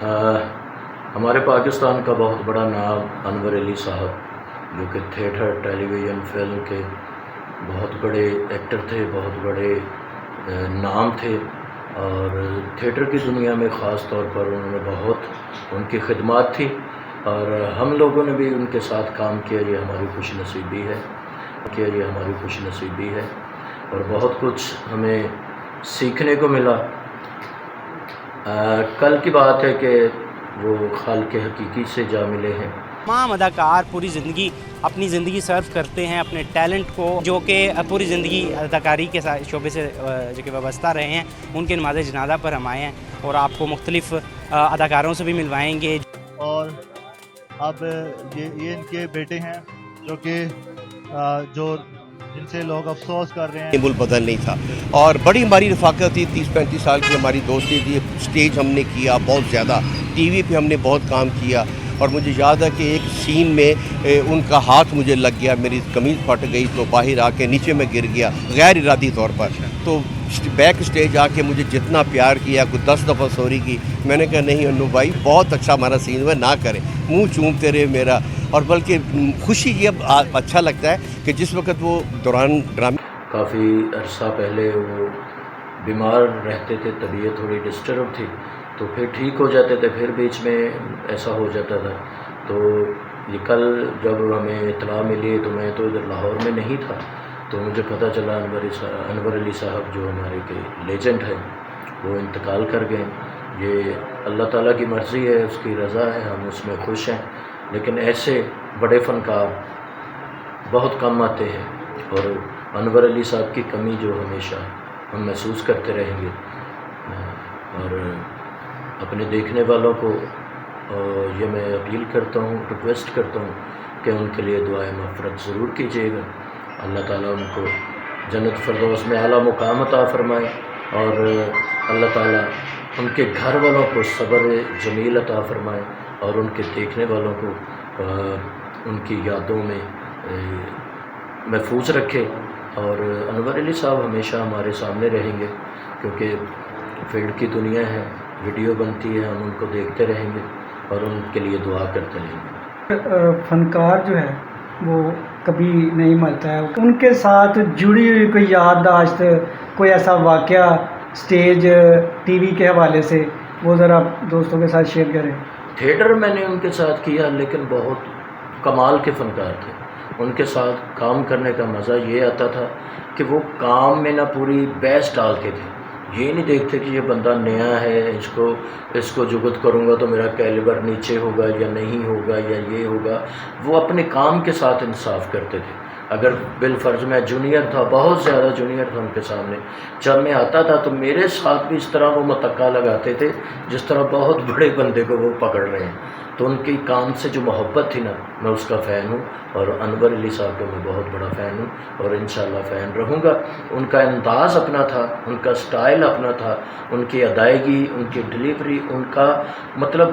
ہمارے پاکستان کا بہت بڑا نام انور علی صاحب، جو کہ تھیٹر، ٹیلی ویژن، فلم کے بہت بڑے ایکٹر تھے، بہت بڑے نام تھے، اور تھیٹر کی دنیا میں خاص طور پر انہوں نے بہت ان کی خدمات تھی، اور ہم لوگوں نے بھی ان کے ساتھ کام کیا، یہ ہماری خوش نصیبی ہے اور بہت کچھ ہمیں سیکھنے کو ملا۔ کل کی بات ہے کہ وہ خالق حقیقی سے جا ملے ہیں۔ تمام اداکار پوری زندگی اپنی زندگی سرو کرتے ہیں اپنے ٹیلنٹ کو، جو کہ پوری زندگی اداکاری کے شعبے سے جو کہ وابستہ رہے ہیں، ان کے نماز جنازہ پر ہم آئے ہیں اور آپ کو مختلف اداکاروں سے بھی ملوائیں گے۔ اور اب یہ ان کے بیٹے ہیں جو جن سے لوگ افسوس کر رہے ہیں۔ ملک بدل نہیں تھا اور بڑی ہماری رفاقت تھی، 30-35 سال کی ہماری دوستی تھی، سٹیج ہم نے کیا بہت زیادہ، ٹی وی پہ ہم نے بہت کام کیا، اور مجھے یاد ہے کہ ایک سین میں ان کا ہاتھ مجھے لگ گیا، میری قمیض پھٹ گئی تو باہر آ کے نیچے میں گر گیا غیر ارادی طور پر، تو بیک سٹیج آ کے مجھے جتنا پیار کیا، کوئی 10 دفعہ سوری کی، میں نے کہا نہیں انو بھائی بہت اچھا ہمارا سین ہوا، نہ کریں، منہ چومتے رہے میرا، اور بلکہ خوشی یہ اچھا لگتا ہے کہ جس وقت وہ دوران ڈرامے کافی عرصہ پہلے وہ بیمار رہتے تھے، طبیعت تھوڑی ڈسٹرب تھی، تو پھر ٹھیک ہو جاتے تھے، پھر بیچ میں ایسا ہو جاتا تھا۔ تو یہ کل جب ہمیں اطلاع ملی تو میں تو ادھر لاہور میں نہیں تھا، تو مجھے پتہ چلا انور علی صاحب جو ہمارے کے لیجنڈ ہیں وہ انتقال کر گئے۔ یہ اللہ تعالیٰ کی مرضی ہے، اس کی رضا ہے، ہم اس میں خوش ہیں، لیکن ایسے بڑے فنکار بہت کم آتے ہیں، اور انور علی صاحب کی کمی جو ہمیشہ ہم محسوس کرتے رہیں گے، اور اپنے دیکھنے والوں کو یہ میں اپیل کرتا ہوں، ریکویسٹ کرتا ہوں کہ ان کے لیے دعائے مغفرت ضرور کیجیے گا۔ اللہ تعالیٰ ان کو جنت فردوس میں اعلیٰ مقام عطا فرمائے، اور اللہ تعالیٰ ان کے گھر والوں کو صبر جمیل عطا فرمائے، اور ان کے دیکھنے والوں کو ان کی یادوں میں محفوظ رکھے۔ اور انور علی صاحب ہمیشہ ہمارے سامنے رہیں گے، کیونکہ فیلڈ کی دنیا ہے، ویڈیو بنتی ہے، ہم ان کو دیکھتے رہیں گے اور ان کے لیے دعا کرتے رہیں گے۔ فنکار جو ہے وہ کبھی نہیں مرتا ہے، ان کے ساتھ جڑی ہوئی کوئی یادداشت، کوئی ایسا واقعہ سٹیج، ٹی وی کے حوالے سے، وہ ذرا دوستوں کے ساتھ شیئر کریں۔ تھیٹر میں نے ان کے ساتھ کیا، لیکن بہت کمال کے فنکار تھے، ان کے ساتھ کام کرنے کا مزہ یہ آتا تھا کہ وہ کام میں نہ پوری بیس ڈالتے تھے، یہ نہیں دیکھتے کہ یہ بندہ نیا ہے، اس کو جگت کروں گا تو میرا کیلیبر نیچے ہوگا یا نہیں ہوگا یا یہ ہوگا، وہ اپنے کام کے ساتھ انصاف کرتے تھے۔ اگر بالفرض میں جونیئر تھا، بہت زیادہ جونیئر تھا ان کے سامنے، جب میں آتا تھا تو میرے ساتھ بھی اس طرح وہ متکا لگاتے تھے جس طرح بہت بڑے بندے کو وہ پکڑ رہے ہیں۔ تو ان کی کام سے جو محبت تھی نا، میں اس کا فین ہوں، اور انور علی صاحب کا میں بہت بڑا فین ہوں، اور انشاءاللہ فین رہوں گا۔ ان کا انداز اپنا تھا، ان کا سٹائل اپنا تھا، ان کی ادائیگی، ان کی ڈیلیوری، ان کا مطلب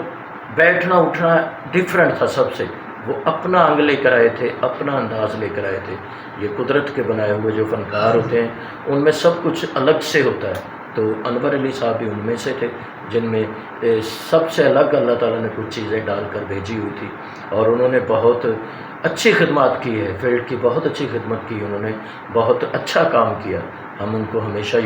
بیٹھنا اٹھنا ڈیفرنٹ تھا سب سے، وہ اپنا انگ لے کر آئے تھے، اپنا انداز لے کر آئے تھے۔ یہ قدرت کے بنائے ہوئے جو فنکار ہوتے ہیں ان میں سب کچھ الگ سے ہوتا ہے، تو انور علی صاحب بھی ان میں سے تھے جن میں سب سے الگ اللہ تعالیٰ نے کچھ چیزیں ڈال کر بھیجی ہوئی تھی، اور انہوں نے بہت اچھی خدمات کی ہے، فیلڈ کی بہت اچھی خدمت کی، انہوں نے بہت اچھا کام کیا، ہم ان کو ہمیشہ